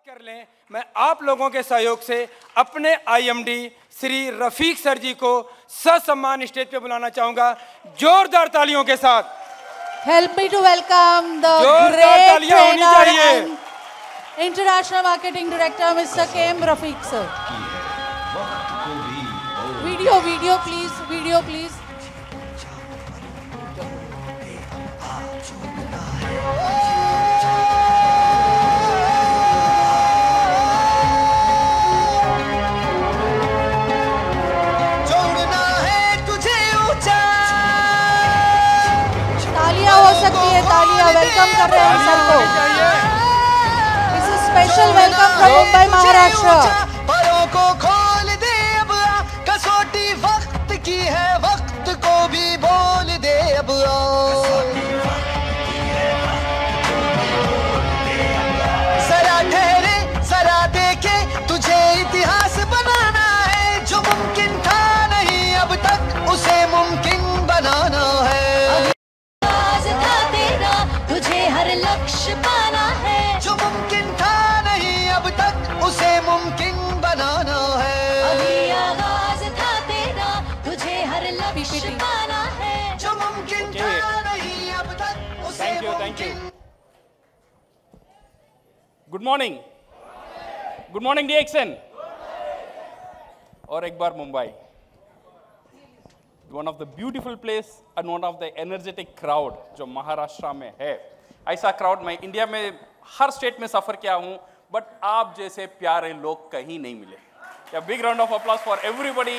कर लें, मैं आप लोगों के सहयोग से अपने आईएमडी श्री रफीक सर जी को ससम्मान स्टेज पे बुलाना चाहूंगा, जोरदार तालियों के साथ। Help me to welcome the जोरदार तालियां होनी चाहिए। International Marketing Director Mr. KM Rafiq sir. Video please. तालियां वेलकम कर रहे हैं सर को। This is special welcome from Mumbai Maharashtra. परों को खोल दे अब, कसौटी वक्त की है, वक्त को भी बोल दे अब। जरा ठहरे जरा देखे, तुझे इतिहास बनाना है, जो मुमकिन था नहीं अब तक उसे मुमकिन बनाना है। लक्ष्य पाना है, जो मुमकिन था नहीं अब तक उसे मुमकिन बनाना है। अभी आगाज था तेरा, तुझे हर लक्ष्य पाना है, जो मुमकिन था नहीं अब तक उसे मुमकिन। Good morning DXN। और एक बार Mumbai, one of the beautiful place and one of the energetic crowd जो महाराष्ट्र में है। ऐसा क्राउड मैं इंडिया में हर स्टेट में सफर किया हूं, बट आप जैसे प्यारे लोग कहीं नहीं मिले। A big round of applause for everybody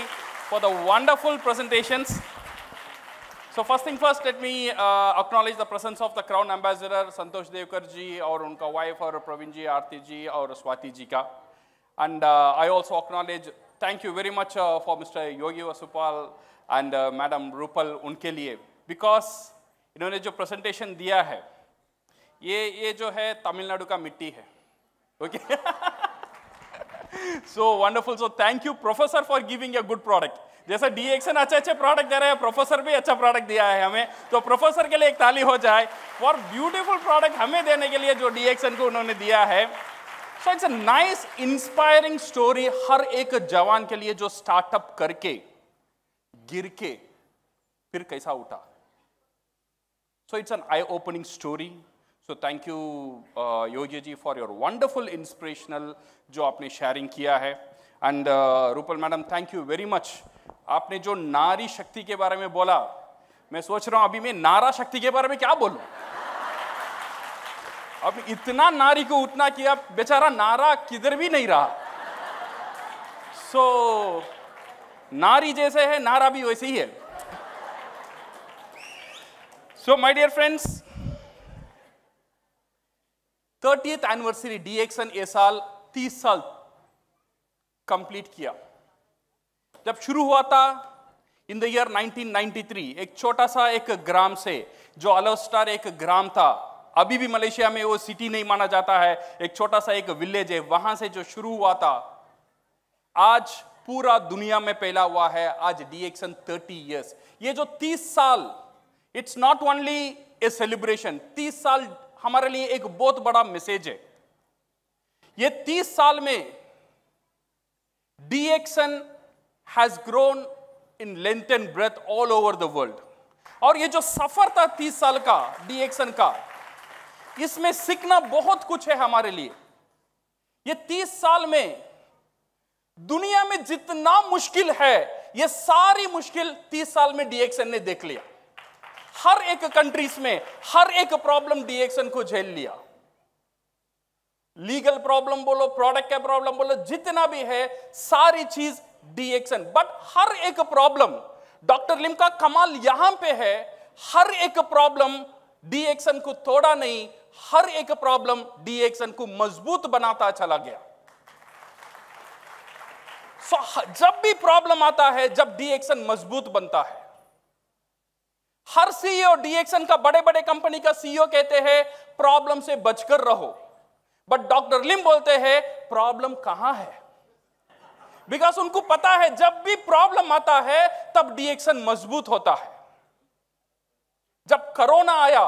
for the wonderful presentations. So first thing first, let me acknowledge the presence of the Crown Ambassador Santosh Devkar ji और उनका wife और Praveen ji, Aarti ji और Swati ji का. And I also acknowledge, thank you very much for Mr. Yogi Vasupal and Madam Rupal उनके लिए, because इन्होंने जो presentation दिया है, ये जो है तमिलनाडु का मिट्टी है, okay. So wonderful, so thank you professor for giving a good product. जैसा DXN अच्छे प्रोडक्ट दे रहे हैं, प्रोफेसर भी अच्छा प्रोडक्ट दिया है हमें, तो प्रोफेसर के लिए एक ताली हो जाए फॉर ब्यूटीफुल प्रोडक्ट हमें देने के लिए जो DXN को उन्होंने दिया है। So it's a nice inspiring story, हर एक जवान के लिए जो स्टार्टअप करके गिर के फिर कैसा उठा। So it's an I opening story. So thank you Yogi ji for your wonderful inspirational जो आपने sharing किया है, and Rupal madam thank you very much। आपने जो नारी शक्ति के बारे में बोला, मैं सोच रहा हूँ अभी मैं नारा शक्ति के बारे में क्या बोलूँ। अब इतना नारी को उतना किया, बेचारा नारा किधर भी नहीं रहा। So नारी जैसे है, नारा भी वैसे ही है। So my dear friends, 30th anniversary DXN ये साल 30 साल कंप्लीट किया। जब शुरू हुआ था इन द ईयर 1993, एक छोटा सा एक ग्राम से, जो अलोस्टार एक ग्राम था, अभी भी मलेशिया में वो सिटी नहीं माना जाता है, एक छोटा सा एक विलेज है, वहां से जो शुरू हुआ था, आज पूरा दुनिया में फैला हुआ है। आज DXN 30 इयर्स, ये जो 30 साल, it's not only A celebration, 30 साल हमारे लिए एक बहुत बड़ा मैसेज है। ये 30 साल में DXN has grown in length and breadth all over the world। और ये जो सफर था 30 साल का DXN का, इसमें सीखना बहुत कुछ है हमारे लिए। ये 30 साल में दुनिया में जितना मुश्किल है, ये सारी मुश्किल 30 साल में DXN ने देख लिया। हर एक कंट्रीज में हर एक प्रॉब्लम DXN को झेल लिया। लीगल प्रॉब्लम बोलो, प्रोडक्ट का प्रॉब्लम बोलो, जितना भी है सारी चीज DXN। बट हर एक प्रॉब्लम, डॉक्टर लिम का कमाल यहां पे है, हर एक प्रॉब्लम DXN को तोड़ा नहीं, हर एक प्रॉब्लम DXN को मजबूत बनाता चला गया। जब भी प्रॉब्लम आता है, जब DXN मजबूत बनता है। हर CEO DXN का, बड़े बड़े कंपनी का CEO कहते हैं प्रॉब्लम से बचकर रहो, बट डॉक्टर लिम बोलते हैं प्रॉब्लम कहां है। बिकॉज उनको पता है जब भी प्रॉब्लम आता है तब DXN मजबूत होता है। जब कोरोना आया,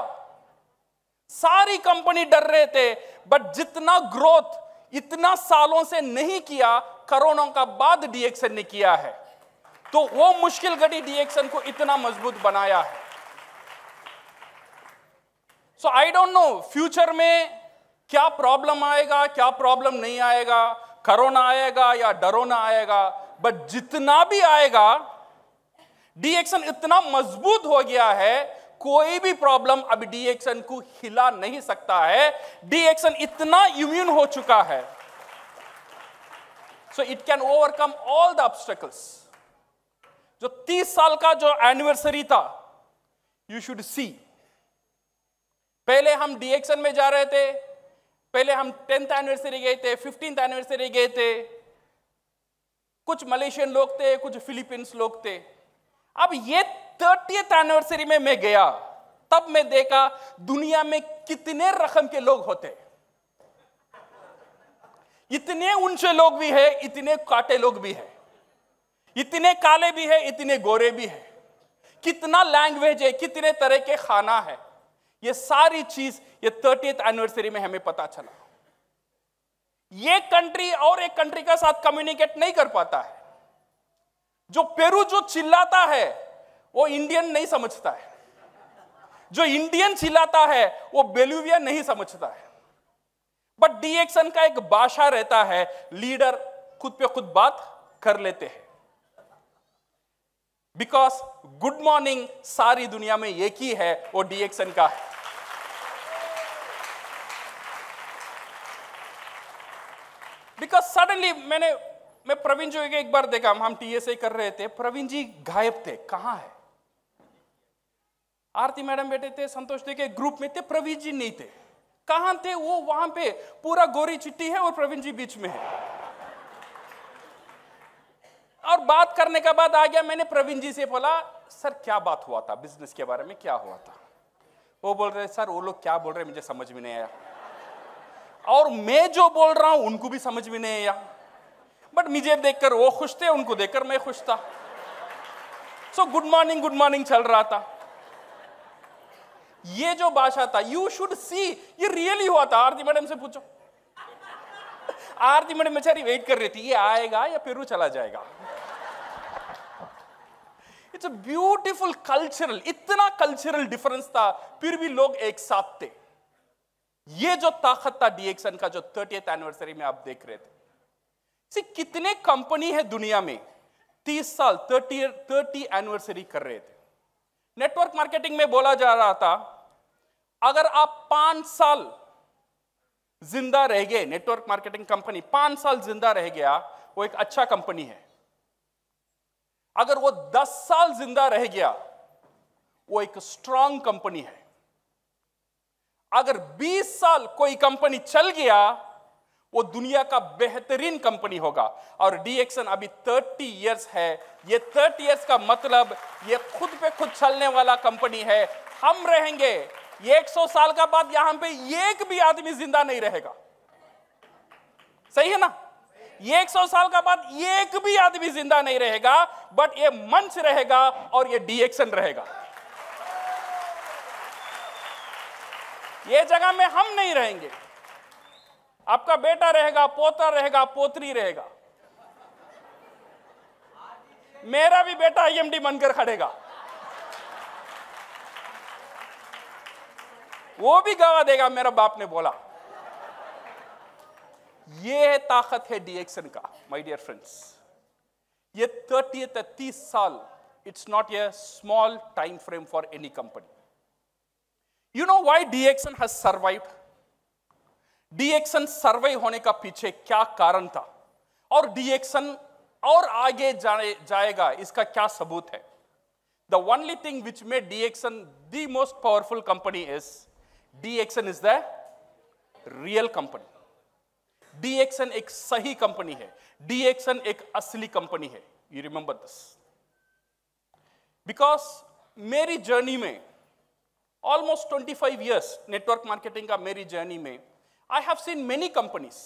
सारी कंपनी डर रहे थे, बट जितना ग्रोथ इतना सालों से नहीं किया, कोरोना का बाद डीएक्सन ने किया है। तो वो मुश्किल घड़ी डीएक्सन को इतना मजबूत बनाया है। सो आई डोंट नो फ्यूचर में क्या प्रॉब्लम आएगा, क्या प्रॉब्लम नहीं आएगा, कोरोना आएगा या डरोना आएगा, बट जितना भी आएगा डीएक्सन इतना मजबूत हो गया है, कोई भी प्रॉब्लम अब डीएक्सन को हिला नहीं सकता है। डीएक्सन इतना इम्यून हो चुका है, so it can overcome all the obstacles. जो 30 साल का जो एनिवर्सरी था, यू शुड सी, पहले हम डीएक्सन में जा रहे थे, पहले हम 10th एनिवर्सरी गए थे, 15th एनिवर्सरी गए थे, कुछ मलेशियन लोग थे, कुछ फिलीपींस लोग थे। अब ये 30th एनिवर्सरी में मैं गया, तब मैं देखा दुनिया में कितने रकम के लोग होते, इतने ऊंचे लोग भी है, इतने काटे लोग भी है, इतने काले भी है, इतने गोरे भी है, कितना लैंग्वेज है, कितने तरह के खाना है। ये सारी चीज ये 30th एनिवर्सरी में हमें पता चला। ये कंट्री और एक कंट्री के साथ कम्युनिकेट नहीं कर पाता है। जो पेरू जो चिल्लाता है वो इंडियन नहीं समझता है, जो इंडियन चिल्लाता है वो बोलिवियन नहीं समझता है। बट डीएक्सन का एक भाषा रहता है, लीडर खुद पे खुद बात कर लेते हैं। बिकॉज गुड मॉर्निंग सारी दुनिया में एक ही है, वो डीएक्सन का है। बिकॉज सडनली मैं प्रवीण जी को एक बार देखा, हम टीएसए कर रहे थे, प्रवीण जी गायब थे, कहां है? आरती मैडम बैठे थे, संतोष जी के ग्रुप में थे, प्रवीण जी नहीं थे, कहां थे वो? वहां पे पूरा गोरी चिट्टी है और प्रवीण जी बीच में है। और बात करने के बाद आ गया, मैंने प्रवीण जी से बोला, सर क्या बात हुआ था, बिजनेस के बारे में क्या हुआ था? वो बोल रहे, सर वो लोग क्या बोल रहे मुझे समझ में नहीं आया, और मैं जो बोल रहा हूं उनको भी समझ में नहीं आया, बट मुझे देखकर वो खुश थे, उनको देखकर मैं खुश था। सो गुड मॉर्निंग चल रहा था। ये जो भाषा था, यू शुड सी, ये रियली हुआ था। आरती मैडम से पूछो, आरती मैडम बेचारी वेट कर रही थी, ये आएगा या पेरू चला जाएगा। इट्स अ ब्यूटीफुल कल्चरल, इतना कल्चरल डिफरेंस था, फिर भी लोग एक साथ थे। ये जो ताकत था डीएक्सन का, जो 30th एनिवर्सरी में आप देख रहे थे। कितने कंपनी है दुनिया में 30 साल 30 एनिवर्सरी कर रहे थे। नेटवर्क मार्केटिंग में बोला जा रहा था, अगर आप 5 साल जिंदा रह गए, नेटवर्क मार्केटिंग कंपनी 5 साल जिंदा रह गया, वो एक अच्छा कंपनी है। अगर वो 10 साल जिंदा रह गया, वो एक स्ट्रांग कंपनी है। अगर 20 साल कोई कंपनी चल गया, वो दुनिया का बेहतरीन कंपनी होगा। और डीएक्सन अभी 30 इयर्स है। ये 30 इयर्स का मतलब ये खुद पे खुद चलने वाला कंपनी है। हम रहेंगे, 100 साल का बाद यहां पे एक भी आदमी जिंदा नहीं रहेगा, सही है ना? 100 साल का बाद एक भी आदमी जिंदा नहीं रहेगा, बट ये मंच रहेगा और ये डीएक्सन रहेगा। ये जगह में हम नहीं रहेंगे, आपका बेटा रहेगा, पोता रहेगा, पोतरी रहेगा। मेरा भी बेटा आईएमडी बनकर खड़ेगा, वो भी गवाह देगा, मेरा बाप ने बोला। ये ताकत है डीएक्सन का, माय डियर फ्रेंड्स। ये 30 साल, it's not a small time frame for any company. You know why DXN has survived? DXN survive होने का पीछे क्या कारण था, और डीएक्सन और आगे जाएगा, इसका क्या सबूत है? The only thing which made DXN the most powerful company is DXN is the real company. DXN एक सही कंपनी है, DXN एक असली कंपनी है। You remember this? Because मेरी जर्नी में almost 25 years नेटवर्क मार्केटिंग का मेरी जर्नी में I have seen many companies।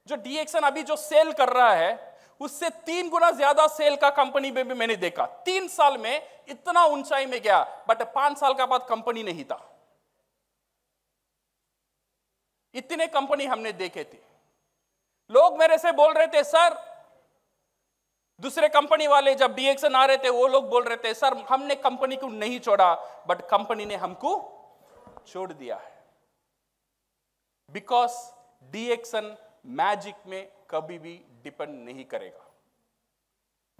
जो DXN अभी जो सेल कर रहा है, उससे 3 गुना ज्यादा सेल का कंपनी में भी मैंने देखा। 3 साल में इतना ऊंचाई में गया, बट 5 साल का बाद कंपनी नहीं था। इतने कंपनी हमने देखे थे। लोग मेरे से बोल रहे थे सर, दूसरे कंपनी वाले जब डीएक्सन आ रहे थे वो लोग बोल रहे थे सर हमने कंपनी को नहीं छोड़ा, बट कंपनी ने हमको छोड़ दिया है। बिकॉज डीएक्सन मैजिक में कभी भी डिपेंड नहीं करेगा।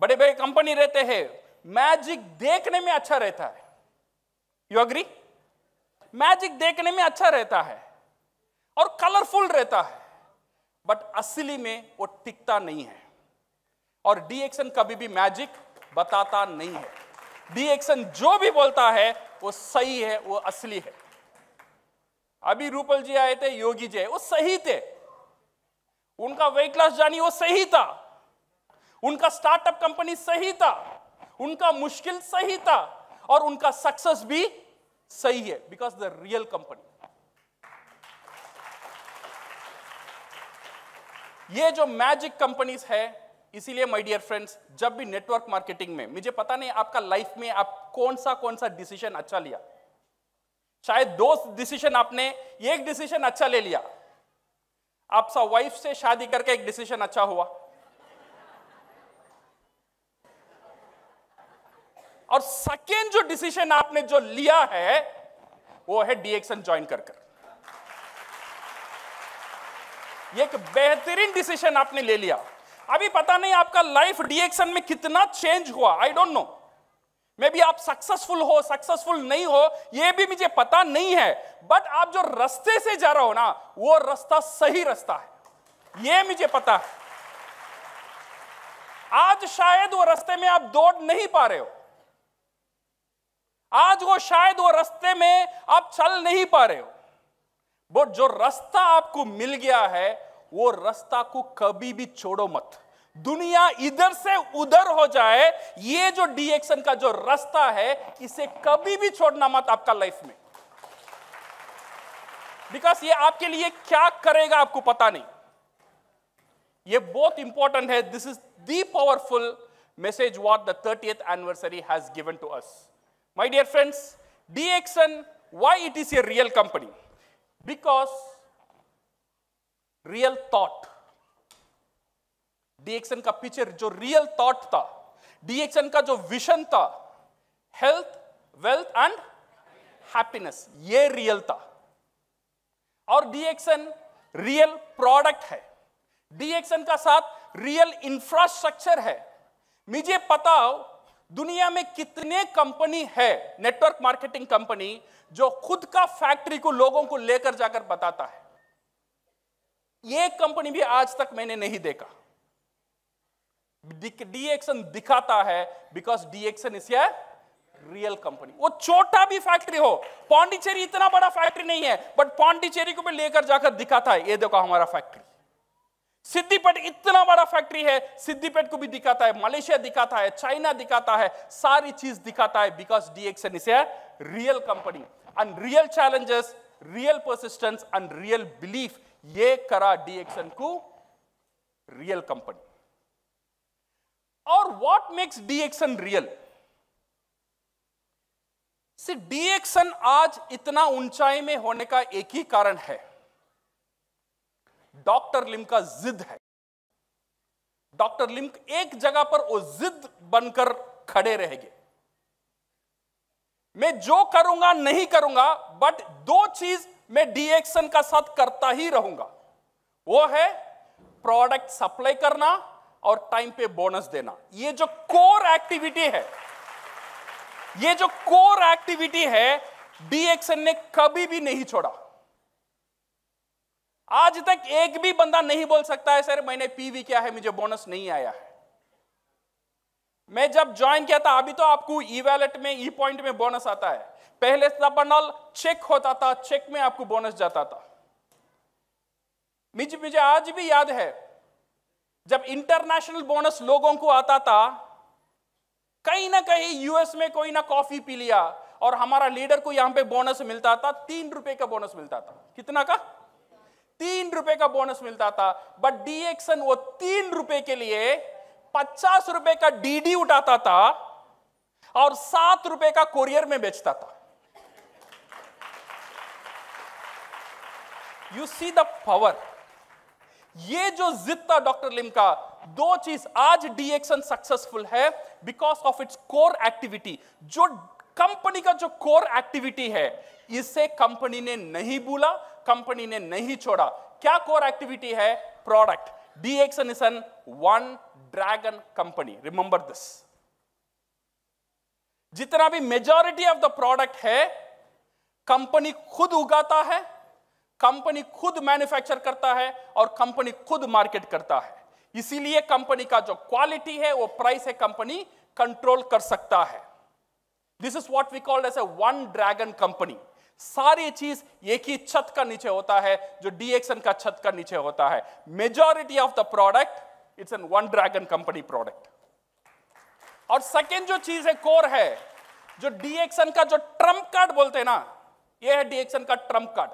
बड़े बड़े कंपनी रहते हैं, मैजिक देखने में अच्छा रहता है, यू अग्री? मैजिक देखने में अच्छा रहता है और कलरफुल रहता है, बट असली में वो टिकता नहीं है। और डीएक्सन कभी भी मैजिक बताता नहीं है। डीएक्सन जो भी बोलता है वो सही है, वो असली है। अभी रूपल जी आए थे, योगी जी, वो सही थे। उनका वेट लॉस जर्नी वो सही था, उनका स्टार्टअप कंपनी सही था, उनका मुश्किल सही था, और उनका सक्सेस भी सही है, बिकॉज द रियल कंपनी। ये जो मैजिक कंपनीज है, इसीलिए माय डियर फ्रेंड्स, जब भी नेटवर्क मार्केटिंग में, मुझे पता नहीं आपका लाइफ में आप कौन सा डिसीजन अच्छा लिया। शायद 2 डिसीजन आपने, एक डिसीजन अच्छा ले लिया, आपका वाइफ से शादी करके एक डिसीजन अच्छा हुआ, और सेकेंड जो डिसीजन आपने जो लिया है वो है डीएक्सन ज्वाइन कर। ये एक बेहतरीन डिसीजन आपने ले लिया। अभी पता नहीं आपका लाइफ डीएक्सन में कितना चेंज हुआ, I don't know. May be आप सक्सेसफुल हो, सक्सेसफुल नहीं हो, ये भी मुझे पता नहीं है, बट आप जो रास्ते से जा रहे हो ना, वो रास्ता सही रास्ता है, ये मुझे पता है। आज शायद वो रास्ते में आप दौड़ नहीं पा रहे हो, आज वो शायद वो रास्ते में आप चल नहीं पा रहे हो, बट जो रास्ता आपको मिल गया है, वो रास्ता को कभी भी छोड़ो मत। दुनिया इधर से उधर हो जाए, ये जो डीएक्सन का जो रास्ता है, इसे कभी भी छोड़ना मत आपका लाइफ में, बिकॉज ये आपके लिए क्या करेगा आपको पता नहीं। ये बहुत इंपॉर्टेंट है। This is the powerful message what the 30th anniversary has given to us. My dear friends, DXN, why it is a real company? Because real thought. DXN का पीछे जो real thought था, DXN का जो vision था, health, wealth and happiness, ये real था। और DXN real product है, DXN का साथ real infrastructure है। मुझे पता हो दुनिया में कितने कंपनी है, नेटवर्क मार्केटिंग कंपनी, जो खुद का फैक्ट्री को लोगों को लेकर जाकर बताता है। ये कंपनी भी आज तक मैंने नहीं देखा। डीएक्सन दिखाता है, because DXN is a real company. वो छोटा भी फैक्ट्री हो, पौंडीचेरी इतना बड़ा फैक्ट्री नहीं है, बट पौंडीचेरी को भी लेकर जाकर दिखाता है, ये देखो हमारा फैक्ट्री। सिद्दीपेट इतना बड़ा फैक्ट्री है, सिद्दीपेट को भी दिखाता है, मलेशिया दिखाता है, चाइना दिखाता है, सारी चीज दिखाता है, because DXN is a real company. And real challenges, real persistence and real belief, ये करा डीएक्सन को रियल कंपनी। और what makes DXN real? DXN आज इतना ऊंचाई में होने का एक ही कारण है, डॉक्टर लिम का जिद है। डॉक्टर लिम एक जगह पर वो जिद बनकर खड़े रहेंगे। मैं जो करूंगा नहीं करूंगा, बट 2 चीज मैं डीएक्सन का साथ करता ही रहूंगा। वो है प्रोडक्ट सप्लाई करना और टाइम पे बोनस देना। ये जो कोर एक्टिविटी है, ये जो कोर एक्टिविटी है, डीएक्सन ने कभी भी नहीं छोड़ा। आज तक एक भी बंदा नहीं बोल सकता है सर मैंने पीवी किया है, मुझे बोनस नहीं आया है। मैं जब ज्वाइन किया था, अभी तो आपको ई वैलेट में, ई पॉइंट में बोनस आता है, पहले तब चेक होता था, चेक में आपको बोनस जाता था। मुझे आज भी याद है जब इंटरनेशनल बोनस लोगों को आता था, कहीं ना कहीं यूएस में कोई ना कॉफी पी लिया और हमारा लीडर को यहां पे बोनस मिलता था, 3 रुपए का बोनस मिलता था। कितना का? 3 रुपए का बोनस मिलता था। बट डीएक्सन वो 3 रुपए के लिए 50 रुपए का डीडी उठाता था और 7 रुपए का कोरियर में बेचता था। You see the power. ये जो जिद था डॉक्टर लिम का, दो चीज, आज डीएक्सन सक्सेसफुल है because of its core activity. जो कंपनी का जो कोर एक्टिविटी है, इसे कंपनी ने नहीं भूला, कंपनी ने नहीं छोड़ा। क्या कोर एक्टिविटी है? Product. DXN is an one dragon company, remember this. जितना भी मेजॉरिटी ऑफ द प्रोडक्ट है, कंपनी खुद उगाता है, कंपनी खुद मैन्युफैक्चर करता है और कंपनी खुद मार्केट करता है। इसीलिए कंपनी का जो क्वालिटी है, वो प्राइस है, कंपनी कंट्रोल कर सकता है। This is what we called as a one dragon company. सारी चीज एक ही छत का नीचे होता है, जो डीएक्सन का छत का नीचे होता है। Majority of the product it's an one dragon company product. और सेकेंड जो चीज है, कोर है, जो डीएक्सन का जो ट्रम्प कार्ड बोलते हैं ना, ये है डीएक्सन का ट्रम्प कार्ड।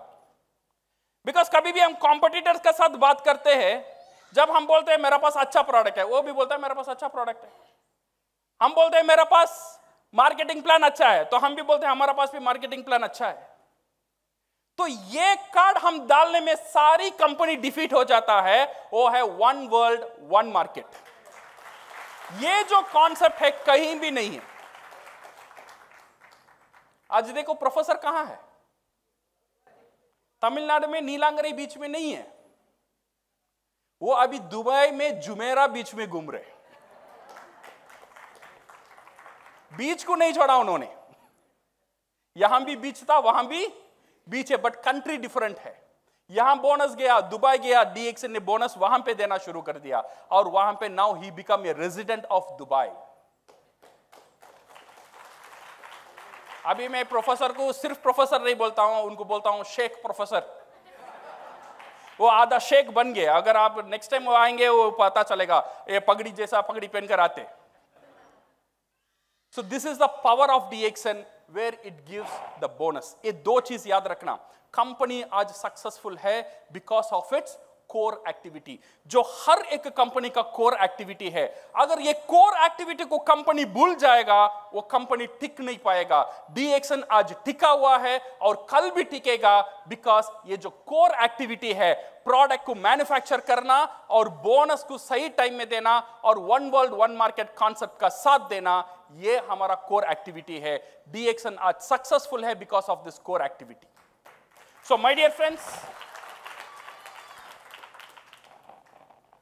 बिकॉज कभी भी हम कॉम्पिटिटर्स के साथ बात करते हैं, जब हम बोलते हैं मेरा पास अच्छा प्रोडक्ट है, वो भी बोलता है मेरा पास अच्छा प्रोडक्ट है। हम बोलते हैं मेरा पास मार्केटिंग प्लान अच्छा है, तो हम भी बोलते हैं हमारा पास भी मार्केटिंग प्लान अच्छा है। तो ये कार्ड हम डालने में सारी कंपनी डिफीट हो जाता है। वो है वन वर्ल्ड वन मार्केट। ये जो कॉन्सेप्ट है कहीं भी नहीं है। आज देखो प्रोफेसर कहां है? तमिलनाडु में नीलांगरी बीच में नहीं है, वो अभी दुबई में जुमेरा बीच में घूम रहे। बीच को नहीं छोड़ा उन्होंने। यहां भी बीच था, वहां भी बीच है, बट कंट्री डिफरेंट है। यहां बोनस गया, दुबई गया, डीएक्सन ने बोनस वहां पे देना शुरू कर दिया, और वहां पे now he become a resident of Dubai. अभी मैं प्रोफेसर को सिर्फ प्रोफेसर नहीं बोलता हूं, उनको बोलता हूं शेख प्रोफेसर। वो आधा शेख बन गए। अगर आप नेक्स्ट टाइम वो आएंगे, वो पता चलेगा, ये पगड़ी जैसा पगड़ी पहनकर आते। So this is the power of DXN, where it gives the bonus. ये दो चीज याद रखना। कंपनी आज सक्सेसफुल है because of its core activity, जो हर एक कंपनी का कोर एक्टिविटी है। अगर ये कोर एक्टिविटी को कंपनी भूल जाएगा, वो कंपनी टिक नहीं पाएगा। डीएक्सन आज टिका हुआ है और कल भी टिकेगा, बिकॉज ये जो कोर एक्टिविटी है, प्रोडक्ट को मैन्युफैक्चर करना और बोनस को सही टाइम में देना और one world one market concept का साथ देना, ये हमारा कोर एक्टिविटी है। डीएक्सन आज सक्सेसफुल है because of this core activity. So my dear friends,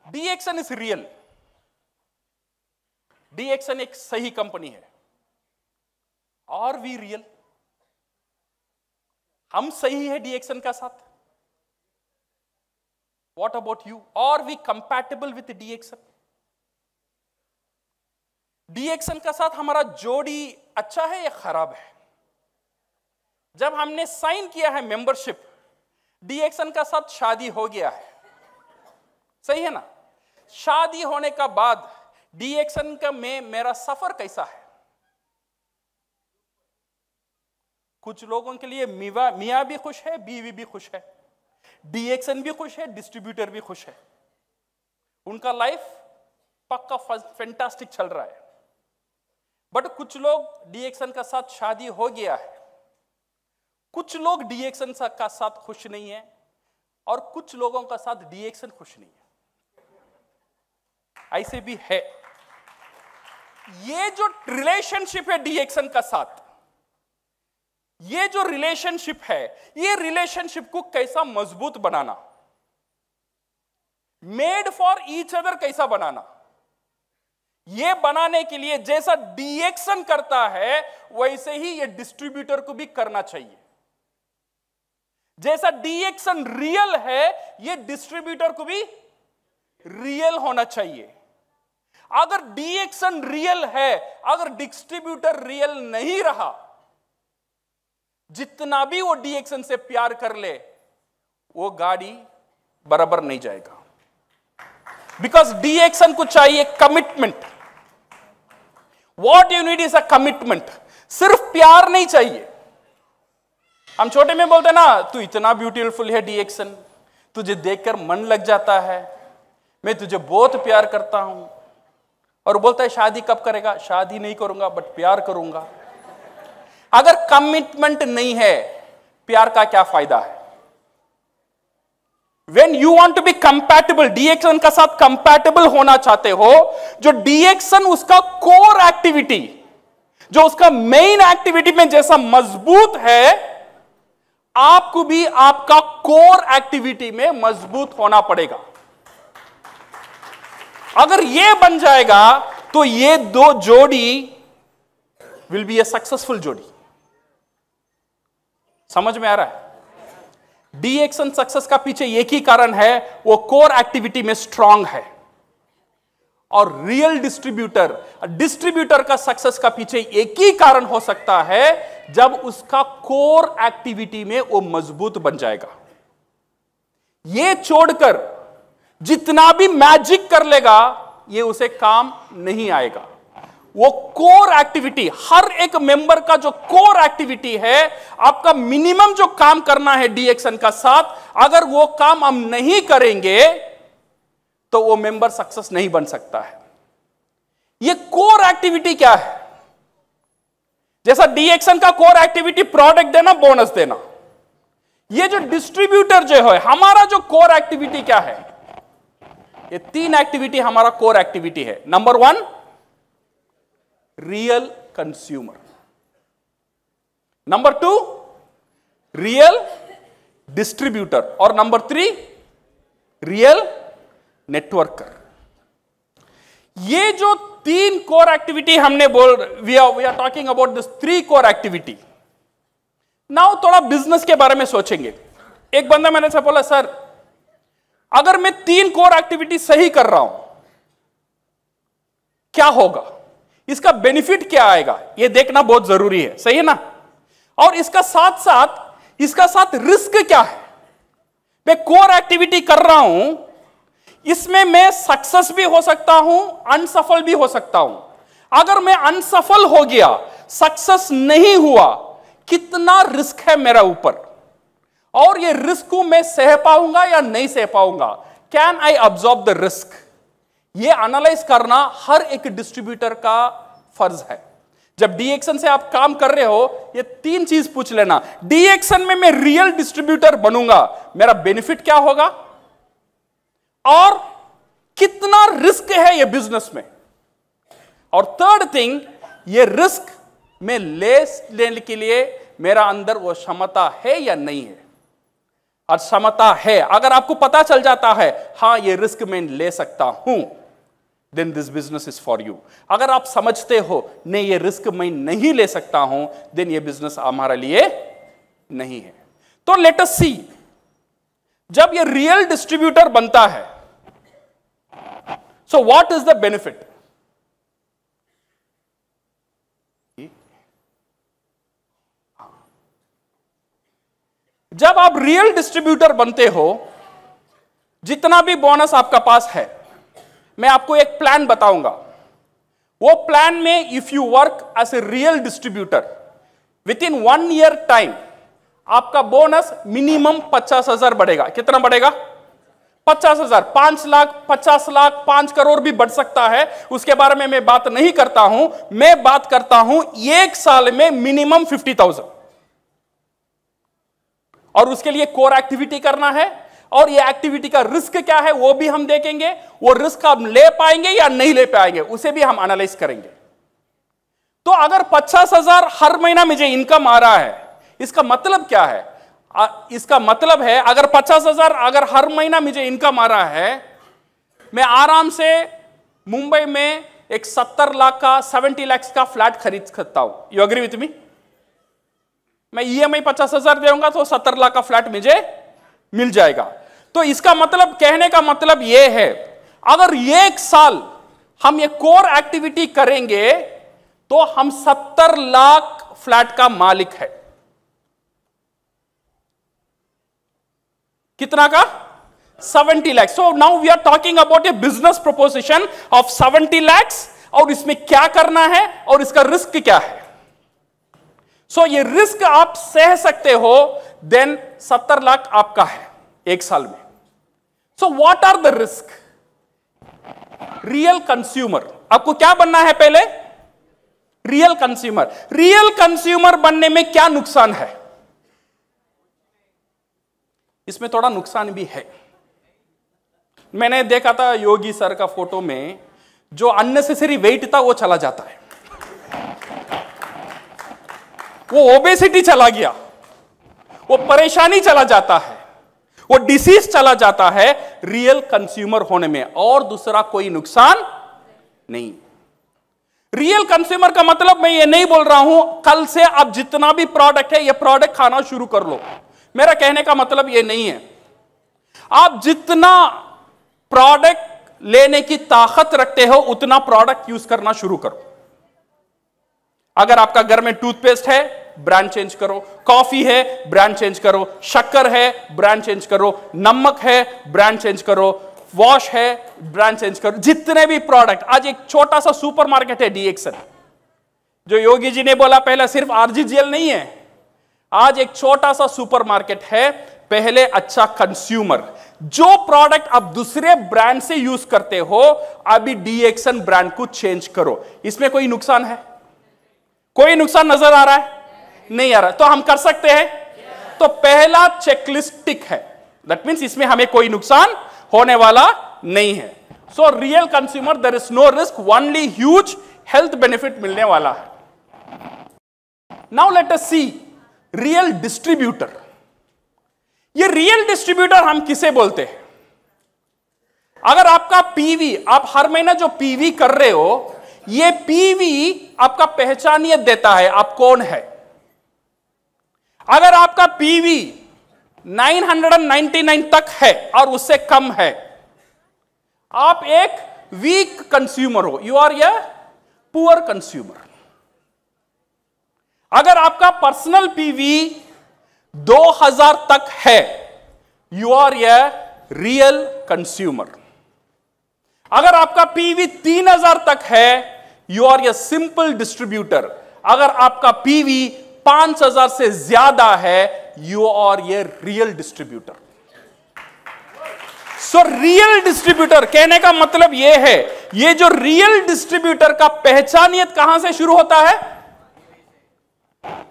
DXN is real. DXN एक सही कंपनी है। Are we real? हम सही है डीएक्सन का साथ? What about you? Are we compatible with DXN? DXN का साथ हमारा जोड़ी अच्छा है या खराब है? जब हमने साइन किया है मेंबरशिप, डीएक्सन का साथ शादी हो गया है, सही है ना? शादी होने का बाद डीएक्सन का में मेरा सफर कैसा है? कुछ लोगों के लिए मियां भी खुश है, बीवी भी खुश है, डीएक्सन भी खुश है, डिस्ट्रीब्यूटर भी खुश है। उनका लाइफ पक्का फैंटास्टिक चल रहा है। बट कुछ लोग डीएक्सन का साथ शादी हो गया है, कुछ लोग डीएक्सन का साथ खुश नहीं है, और कुछ लोगों का साथ डीएक्सन खुश नहीं है। ऐसे भी है। ये जो रिलेशनशिप है डीएक्सन का साथ, ये जो रिलेशनशिप है, ये रिलेशनशिप को कैसा मजबूत बनाना, मेड फॉर ईच अदर कैसा बनाना, ये बनाने के लिए जैसा डीएक्सन करता है वैसे ही ये डिस्ट्रीब्यूटर को भी करना चाहिए। जैसा डीएक्सन रियल है, ये डिस्ट्रीब्यूटर को भी रियल होना चाहिए। अगर डीएक्सन रियल है, अगर डिस्ट्रीब्यूटर रियल नहीं रहा, जितना भी वो डीएक्सन से प्यार कर ले, वो गाड़ी बराबर नहीं जाएगा। बिकॉज डीएक्सन को चाहिए commitment. What you need is a commitment. सिर्फ प्यार नहीं चाहिए। हम छोटे में बोलते ना, तू इतना ब्यूटीफुल है डीएक्सन, तुझे देखकर मन लग जाता है, मैं तुझे बहुत प्यार करता हूं। और बोलता है शादी कब करेगा? शादी नहीं करूंगा, बट प्यार करूंगा। अगर कमिटमेंट नहीं है, प्यार का क्या फायदा है? When you want to be compatible, DXN का साथ compatible होना चाहते हो, जो DXN उसका core activity, जो उसका main activity में जैसा मजबूत है, आपको भी आपका core activity में मजबूत होना पड़ेगा। अगर ये बन जाएगा तो ये दो जोड़ी विल बी ए सक्सेसफुल जोड़ी। समझ में आ रहा है? DXN सक्सेस का पीछे एक ही कारण है, वो कोर एक्टिविटी में स्ट्रांग है। और रियल डिस्ट्रीब्यूटर का सक्सेस का पीछे एक ही कारण हो सकता है, जब उसका कोर एक्टिविटी में वो मजबूत बन जाएगा। ये छोड़कर जितना भी मैजिक कर लेगा, ये उसे काम नहीं आएगा। वो कोर एक्टिविटी, हर एक मेंबर का जो कोर एक्टिविटी है, आपका मिनिमम जो काम करना है DXN का साथ, अगर वो काम हम नहीं करेंगे तो वो मेंबर सक्सेस नहीं बन सकता है। ये कोर एक्टिविटी क्या है? जैसा DXN का कोर एक्टिविटी प्रोडक्ट देना, बोनस देना। ये जो डिस्ट्रीब्यूटर जो है, हमारा जो कोर एक्टिविटी क्या है? ये तीन एक्टिविटी हमारा कोर एक्टिविटी है। Number 1, real consumer. Number 2, real distributor. और नंबर 3, रियल नेटवर्कर। ये जो तीन कोर एक्टिविटी हमने we are talking about this 3 core activity. Now थोड़ा बिजनेस के बारे में सोचेंगे। एक बंदा मैंने से बोला, सर अगर मैं 3 कोर एक्टिविटी सही कर रहा हूं, क्या होगा? इसका बेनिफिट क्या आएगा? यह देखना बहुत जरूरी है, सही है ना? और इसका साथ रिस्क क्या है? मैं कोर एक्टिविटी कर रहा हूं, इसमें मैं सक्सेस भी हो सकता हूं, अनसफल भी हो सकता हूं। अगर मैं अनसफल हो गया, सक्सेस नहीं हुआ, कितना रिस्क है मेरा ऊपर, और ये रिस्क को मैं सह पाऊंगा या नहीं सह पाऊंगा? Can I absorb the risk? ये एनालाइज करना हर एक डिस्ट्रीब्यूटर का फर्ज है। जब DXN से आप काम कर रहे हो, ये 3 चीज पूछ लेना। DXN में मैं रियल डिस्ट्रीब्यूटर बनूंगा, मेरा बेनिफिट क्या होगा, और कितना रिस्क है ये बिजनेस में। और थर्ड थिंग, ये रिस्क में लेने के लिए मेरा अंदर वो क्षमता है या नहीं है। और क्षमता है, अगर आपको पता चल जाता है हां ये रिस्क मैं ले सकता हूं, then this business is for you. अगर आप समझते हो नहीं ये रिस्क मैं नहीं ले सकता हूं, देन ये बिजनेस हमारे लिए नहीं है। तो लेट अस सी, जब ये रियल डिस्ट्रीब्यूटर बनता है, so what is the benefit? जब आप रियल डिस्ट्रीब्यूटर बनते हो, जितना भी बोनस आपका पास है, मैं आपको एक प्लान बताऊंगा। वो प्लान में if you work as a real distributor, within 1 year time आपका बोनस मिनिमम 50,000 बढ़ेगा। कितना बढ़ेगा? 50,000, 5 लाख, 50 लाख, 5 करोड़ भी बढ़ सकता है। उसके बारे में मैं बात नहीं करता हूं। मैं बात करता हूं 1 साल में मिनिमम 50,000। और उसके लिए कोर एक्टिविटी करना है, और ये एक्टिविटी का रिस्क क्या है वो भी हम देखेंगे। वो रिस्क हम ले पाएंगे या नहीं ले पाएंगे, उसे भी हम एनालाइज करेंगे। तो अगर 50,000 हर महीना मुझे इनकम आ रहा है, इसका मतलब क्या है? इसका मतलब है अगर 50,000 अगर हर महीना मुझे इनकम आ रहा है, मैं आराम से मुंबई में एक 70 लाख का 70 लाख का फ्लैट खरीद सकता हूं। You agree with me? मैं EMI 50,000 देऊंगा तो 70 लाख का फ्लैट मुझे मिल जाएगा। तो इसका मतलब, कहने का मतलब यह है, अगर 1 साल हम ये कोर एक्टिविटी करेंगे तो हम 70 लाख फ्लैट का मालिक है। कितना का? 70 lakh. So now we are talking about a business proposition of 70 lakh, और इसमें क्या करना है और इसका रिस्क क्या है। सो ये रिस्क आप सह सकते हो, देन 70 लाख आपका है 1 साल में। So what are the risk? Real consumer. आपको क्या बनना है पहले? Real consumer. रियल कंज्यूमर बनने में क्या नुकसान है? इसमें थोड़ा नुकसान भी है। मैंने देखा था योगी सर का फोटो में, जो अननेसेसरी वेट था वो चला जाता है, वो ओबेसिटी चला गया, वो परेशानी चला जाता है, वो डिसीज चला जाता है रियल कंज्यूमर होने में, और दूसरा कोई नुकसान नहीं। रियल कंज्यूमर का मतलब मैं ये नहीं बोल रहा हूं कल से आप जितना भी प्रोडक्ट है ये प्रोडक्ट खाना शुरू कर लो, मेरा कहने का मतलब ये नहीं है। आप जितना प्रोडक्ट लेने की ताकत रखते हो उतना प्रोडक्ट यूज करना शुरू करो। अगर आपका घर में टूथपेस्ट है ब्रांड चेंज करो, कॉफी है ब्रांड चेंज करो, शक्कर है ब्रांड चेंज करो, नमक है ब्रांड चेंज करो, वॉश है ब्रांड चेंज करो, जितने भी प्रोडक्ट। आज एक छोटा सा सुपरमार्केट है डीएक्सन, जो योगी जी ने बोला पहले सिर्फ आरजीजीएल नहीं है, आज एक छोटा सा सुपरमार्केट है। पहले अच्छा कंज्यूमर, जो प्रोडक्ट आप दूसरे ब्रांड से यूज करते हो अभी डीएक्सन ब्रांड को चेंज करो। इसमें कोई नुकसान है? कोई नुकसान नजर आ रहा है? नहीं आ रहा। तो हम कर सकते हैं। तो पहला चेकलिस्ट टिक है, दैट मींस इसमें हमें कोई नुकसान होने वाला नहीं है। So real consumer there is no risk, only huge health benefit मिलने वाला है। Now let us see real distributor. ये रियल डिस्ट्रीब्यूटर हम किसे बोलते हैं? अगर आपका पीवी, आप हर महीना जो पीवी कर रहे हो, ये पीवी आपका पहचानियत देता है आप कौन है। अगर आपका पीवी 999 तक है और उससे कम है, आप एक वीक कंज्यूमर हो, you are a poor consumer. अगर आपका पर्सनल पीवी 2000 तक है, you are a real consumer. अगर आपका पीवी 3000 तक है, you are a simple distributor. अगर आपका पीवी 5000 से ज्यादा है, you are a real distributor. So real distributor कहने का मतलब यह है, ये जो रियल डिस्ट्रीब्यूटर का पहचानियत कहां से शुरू होता है?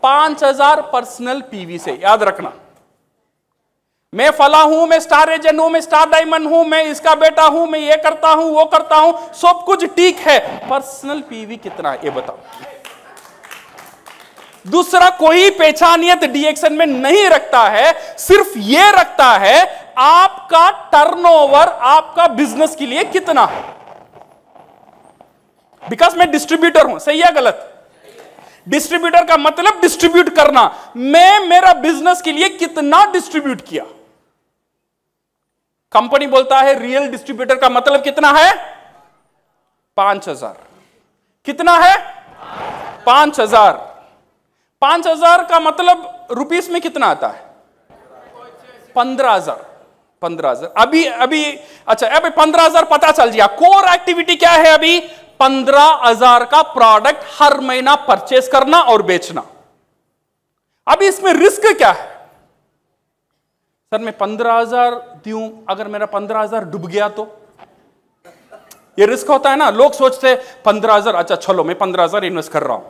5000 पर्सनल पीवी से। याद रखना, मैं फला हूं, मैं स्टार एजेंट हूं, मैं स्टार डायमंड हूं, मैं इसका बेटा हूं, मैं ये करता हूं, वो करता हूं, सब कुछ ठीक है, पर्सनल पीवी कितना है ये बताओ। दूसरा कोई पहचानियत डीएक्सन में नहीं रखता है, सिर्फ ये रखता है आपका टर्नओवर, आपका बिजनेस के लिए कितना है। बिकॉज मैं डिस्ट्रीब्यूटर हूं, सही है गलत? डिस्ट्रीब्यूटर का मतलब डिस्ट्रीब्यूट करना। मैं मेरा बिजनेस के लिए कितना डिस्ट्रीब्यूट किया। कंपनी बोलता है रियल डिस्ट्रीब्यूटर का मतलब कितना है? 5000। कितना है? 5000। 5000 का मतलब रुपीस में कितना आता है? 15000। 15000 अभी अच्छा, अभी 15000 पता चल गया। कोर एक्टिविटी क्या है अभी? 15000 का प्रोडक्ट हर महीना परचेस करना और बेचना। अभी इसमें रिस्क क्या है? सर मैं 15000 दूं, अगर मेरा 15000 डूब गया तो? ये रिस्क होता है ना। लोग सोचते हैं 15000, अच्छा चलो मैं 15000 इन्वेस्ट कर रहा हूं,